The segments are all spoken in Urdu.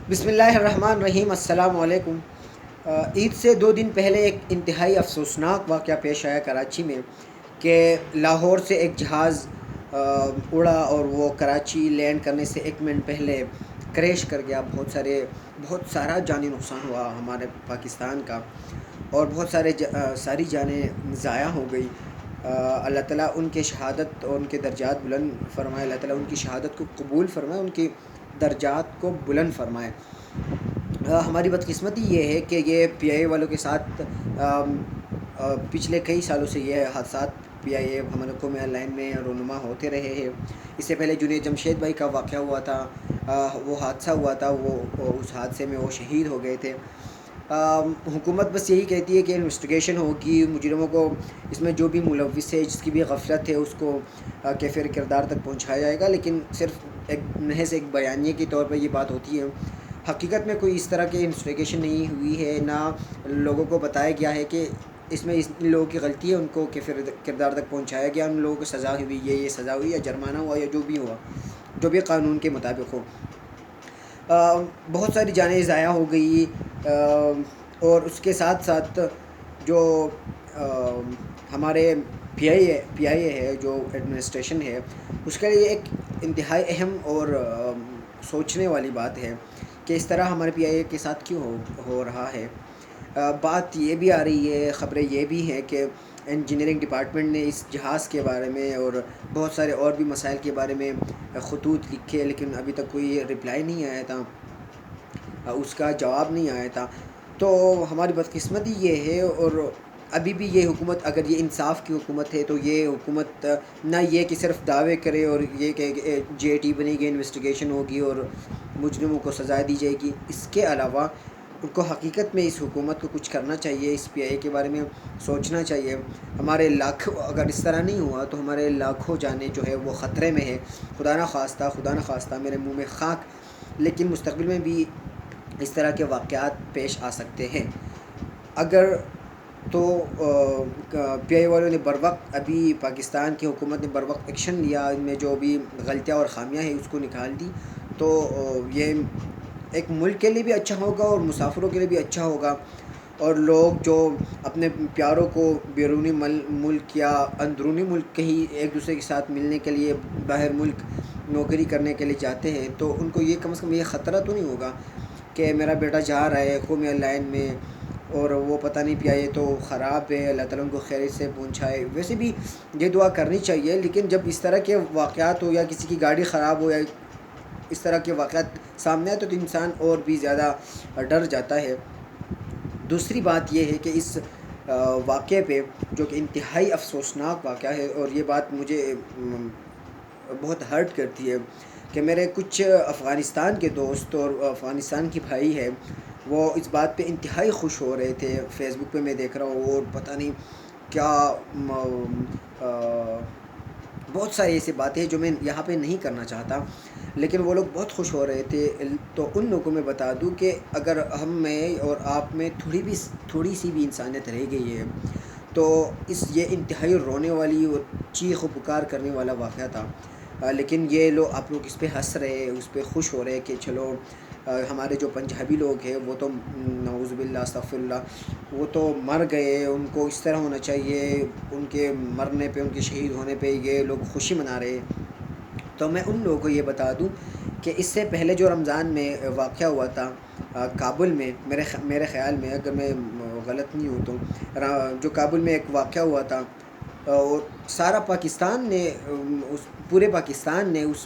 بسم اللہ الرحمن الرحیم، السلام علیکم۔ عید سے 2 دن پہلے ایک انتہائی افسوسناک واقعہ پیش آیا کراچی میں کہ لاہور سے ایک جہاز اڑا اور وہ کراچی لینڈ کرنے سے 1 منٹ پہلے کریش کر گیا۔ بہت سارا جانی نقصان ہوا ہمارے پاکستان کا، اور ساری جانیں ضائع ہو گئی۔ اللہ تعالیٰ ان کے شہادت اور ان کے درجات بلند فرمائے، اللہ تعالیٰ ان کی شہادت کو قبول فرمائے، ان کی درجات کو بلند فرمائے۔ ہماری بدقسمتی یہ ہے کہ یہ پی آئی اے والوں کے ساتھ پچھلے کئی سالوں سے یہ حادثات پی آئی اے ہمارے قومی لائن میں رونما ہوتے رہے ہیں۔ اس سے پہلے جنید جمشید بھائی کا واقعہ ہوا تھا، وہ حادثہ ہوا تھا، اس حادثے میں وہ شہید ہو گئے تھے۔ حکومت بس یہی کہتی ہے کہ انویسٹیگیشن ہوگی، مجرموں کو اس میں جو بھی ملوث ہے، جس کی بھی غفلت ہے، اس کو کیفر کردار تک پہنچایا جائے گا، لیکن صرف محض ایک بیانیے کے طور پر یہ بات ہوتی ہے۔ حقیقت میں کوئی اس طرح کی انویسٹیگیشن نہیں ہوئی ہے، نہ لوگوں کو بتایا گیا ہے کہ اس میں ان لوگوں کی غلطی ہے، ان کو کیفر کردار تک پہنچایا گیا، ان لوگوں کو سزا ہوئی، یہ سزا ہوئی یا جرمانہ ہوا یا جو بھی ہوا، جو بھی قانون کے مطابق ہو۔ بہت ساری جانیں ضائع ہو گئی، اور اس کے ساتھ ساتھ جو ہمارے پی آئی اے ہے، جو ایڈمنسٹریشن ہے، اس کے لیے ایک انتہائی اہم اور سوچنے والی بات ہے کہ اس طرح ہمارے پی آئی اے کے ساتھ کیوں ہو رہا ہے۔ بات یہ بھی آ رہی ہے، خبریں یہ بھی ہیں کہ انجینئرنگ ڈپارٹمنٹ نے اس جہاز کے بارے میں اور بہت سارے اور بھی مسائل کے بارے میں خطوط لکھے، لیکن ابھی تک کوئی رپلائی نہیں آیا تھا، اس کا جواب نہیں آیا تھا۔ تو ہماری بدقسمتی یہ ہے، اور ابھی بھی یہ حکومت، اگر یہ انصاف کی حکومت ہے تو یہ حکومت نہ یہ کہ صرف دعوے کرے اور یہ کہ جے ٹی بنے گی، انویسٹیگیشن ہوگی اور مجرموں کو سزا دی جائے گی، اس کے علاوہ ان کو حقیقت میں اس حکومت کو کچھ کرنا چاہیے، اس پی آئی اے کے بارے میں سوچنا چاہیے۔ ہمارے اگر اس طرح نہیں ہوا تو ہمارے لاکھوں جانیں جو ہے وہ خطرے میں ہے۔ خدا نہ خواستہ میرے منہ میں خاک، لیکن مستقبل میں بھی اس طرح کے واقعات پیش آ سکتے ہیں۔ اگر تو پی آئی والوں نے بروقت، ابھی پاکستان کی حکومت نے بروقت ایکشن لیا، ان میں جو بھی غلطیاں اور خامیاں ہیں اس کو نکال دی، تو یہ ایک ملک کے لیے بھی اچھا ہوگا اور مسافروں کے لیے بھی اچھا ہوگا، اور لوگ جو اپنے پیاروں کو بیرونی ملک یا اندرونی ملک کہیں ایک دوسرے کے ساتھ ملنے کے لیے باہر ملک نوکری کرنے کے لیے جاتے ہیں، تو ان کو یہ کم از کم یہ خطرہ تو نہیں ہوگا کہ میرا بیٹا جا رہا ہے قومی لائن میں اور وہ پتہ نہیں پی آئی اے تو خراب ہے، اللہ تعالیٰ ان کو خیر سے پہنچائے۔ ویسے بھی یہ دعا کرنی چاہیے، لیکن جب اس طرح کے واقعات ہو یا کسی کی گاڑی خراب ہو یا اس طرح کے واقعات سامنے آئے تو انسان اور بھی زیادہ ڈر جاتا ہے۔ دوسری بات یہ ہے کہ اس واقعے پہ، جو کہ انتہائی افسوسناک واقعہ ہے، اور یہ بات مجھے بہت ہرٹ کرتی ہے کہ میرے کچھ افغانستان کے دوست اور افغانستان کے بھائی ہیں، وہ اس بات پہ انتہائی خوش ہو رہے تھے۔ فیس بک پہ میں دیکھ رہا ہوں، اور پتہ نہیں کیا بہت ساری ایسی باتیں جو میں یہاں پہ نہیں کرنا چاہتا، لیکن وہ لوگ بہت خوش ہو رہے تھے۔ تو ان لوگوں میں بتا دوں کہ اگر ہم میں اور آپ میں تھوڑی سی بھی انسانیت رہ گئی ہے تو یہ انتہائی رونے والی اور چیخ و پکار کرنے والا واقعہ تھا۔ لیکن یہ لوگ، آپ لوگ اس پہ ہنس رہے، اس پہ خوش ہو رہے کہ چلو ہمارے جو پنجابی لوگ ہیں وہ تو نعوذ باللہ استغفر اللہ، وہ تو مر گئے، ان کو اس طرح ہونا چاہیے، ان کے مرنے پہ، ان کے شہید ہونے پہ یہ لوگ خوشی منا رہے۔ تو میں ان لوگوں کو یہ بتا دوں کہ اس سے پہلے جو رمضان میں واقعہ ہوا تھا کابل میں، میرے خیال میں، اگر میں غلط نہیں ہوں تو جو کابل میں ایک واقعہ ہوا تھا، اور سارا پاکستان نے، اس پورے پاکستان نے اس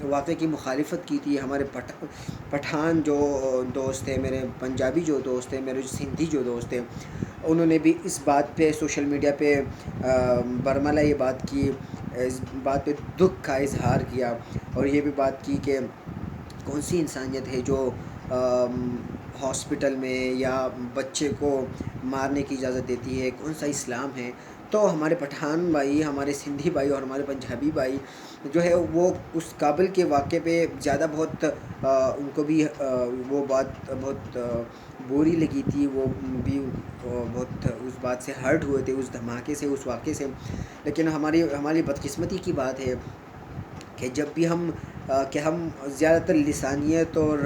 واقعے کی مخالفت کی تھی۔ ہمارے پٹھان جو دوست تھے، میرے پنجابی جو دوست تھے، میرے جو سندھی جو دوست تھے، انہوں نے بھی اس بات پہ سوشل میڈیا پہ برملا یہ بات کی، اس بات پہ دکھ کا اظہار کیا، اور یہ بھی بات کی کہ کون سی انسانیت ہے جو ہاسپٹل میں یا بچے کو مارنے کی اجازت دیتی ہے، کون سا اسلام ہے۔ تو ہمارے پٹھان بھائی، ہمارے سندھی بھائی اور ہمارے پنجابی بھائی جو ہے وہ اس کابل کے واقعے پہ زیادہ بہت ان کو بھی وہ بات بہت بری لگی تھی، وہ بھی بہت اس بات سے ہرٹ ہوئے تھے، اس دھماکے سے، اس واقعے سے۔ لیکن ہماری بدقسمتی کی بات ہے کہ جب بھی ہم زیادہ تر لسانیت اور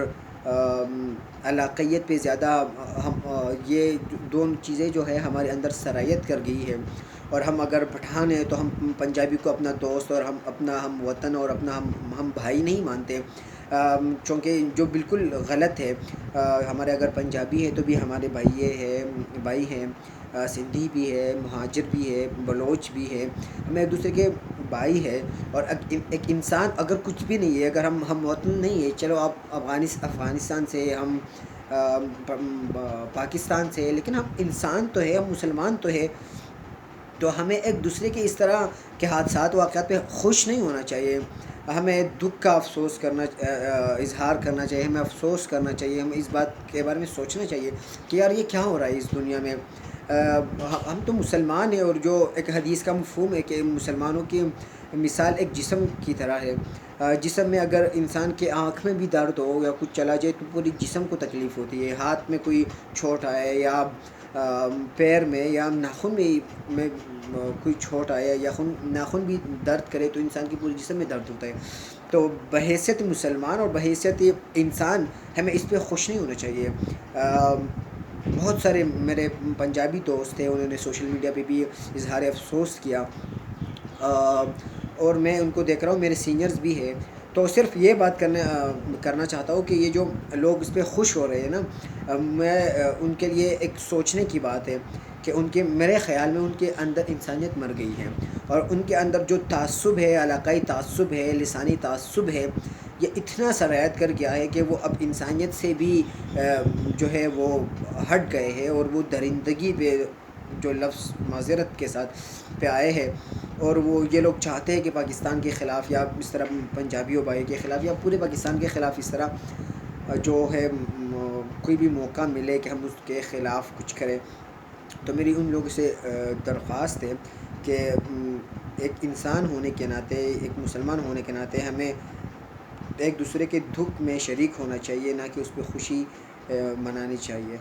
علاقیت پہ زیادہ ہم یہ دونوں چیزیں جو ہے ہمارے اندر سرایت کر گئی ہے، اور ہم اگر پٹھان ہیں تو ہم پنجابی کو اپنا دوست اور ہم وطن اور اپنا ہم بھائی نہیں مانتے، چونکہ جو بالکل غلط ہے۔ ہمارے اگر پنجابی ہیں تو بھی ہمارے بھائی ہیں، سندھی بھی ہے، مہاجر بھی ہے، بلوچ بھی ہے، ہم ایک دوسرے کے بھائی ہے۔ اور ایک انسان اگر کچھ بھی نہیں ہے، اگر ہم وطن نہیں ہے، چلو آپ افغانستان سے، ہم پاکستان سے، لیکن ہم انسان تو ہے، ہم مسلمان تو ہے، تو ہمیں ایک دوسرے کے اس طرح کے حادثات واقعات پہ خوش نہیں ہونا چاہیے، ہمیں دکھ کا اظہار کرنا چاہیے، ہمیں افسوس کرنا چاہیے، ہمیں اس بات کے بارے میں سوچنا چاہیے کہ یار یہ کیا ہو رہا ہے اس دنیا میں۔ ہم تو مسلمان ہیں، اور جو ایک حدیث کا مفہوم ہے کہ مسلمانوں کی مثال ایک جسم کی طرح ہے۔ جسم میں اگر انسان کے آنکھ میں بھی درد ہو یا کچھ چلا جائے تو پوری جسم کو تکلیف ہوتی ہے، ہاتھ میں کوئی چوٹ آئے یا پیر میں یا ناخن میں کوئی چوٹ آئے یا ناخن بھی درد کرے تو انسان کی پورے جسم میں درد ہوتا ہے۔ تو بحیثیت مسلمان اور بحیثیت انسان ہمیں اس پہ خوش نہیں ہونا چاہیے۔ بہت سارے میرے پنجابی دوست تھے، انہوں نے سوشل میڈیا پہ بھی اظہار افسوس کیا، اور میں ان کو دیکھ رہا ہوں، میرے سینئرز بھی ہیں، تو صرف یہ بات کرنا چاہتا ہوں کہ یہ جو لوگ اس پہ خوش ہو رہے ہیں نا، میں ان کے لیے ایک سوچنے کی بات ہے کہ میرے خیال میں ان کے اندر انسانیت مر گئی ہے، اور ان کے اندر جو تعصب ہے، علاقائی تعصب ہے، لسانی تعصب ہے، یہ اتنا سرایت کر گیا ہے کہ وہ اب انسانیت سے بھی جو ہے وہ ہٹ گئے ہیں، اور وہ درندگی پہ جو لفظ معذرت کے ساتھ پہ آئے ہیں، اور وہ یہ لوگ چاہتے ہیں کہ پاکستان کے خلاف یا اس طرح پنجابیوں بھائی کے خلاف یا پورے پاکستان کے خلاف اس طرح جو ہے کوئی بھی موقع ملے کہ ہم اس کے خلاف کچھ کریں۔ تو میری ان لوگوں سے درخواست ہے کہ ایک انسان ہونے کے ناطے، ایک مسلمان ہونے کے ناطے ہمیں ایک دوسرے کے دکھ میں شریک ہونا چاہیے، نہ کہ اس پہ خوشی منانی چاہیے۔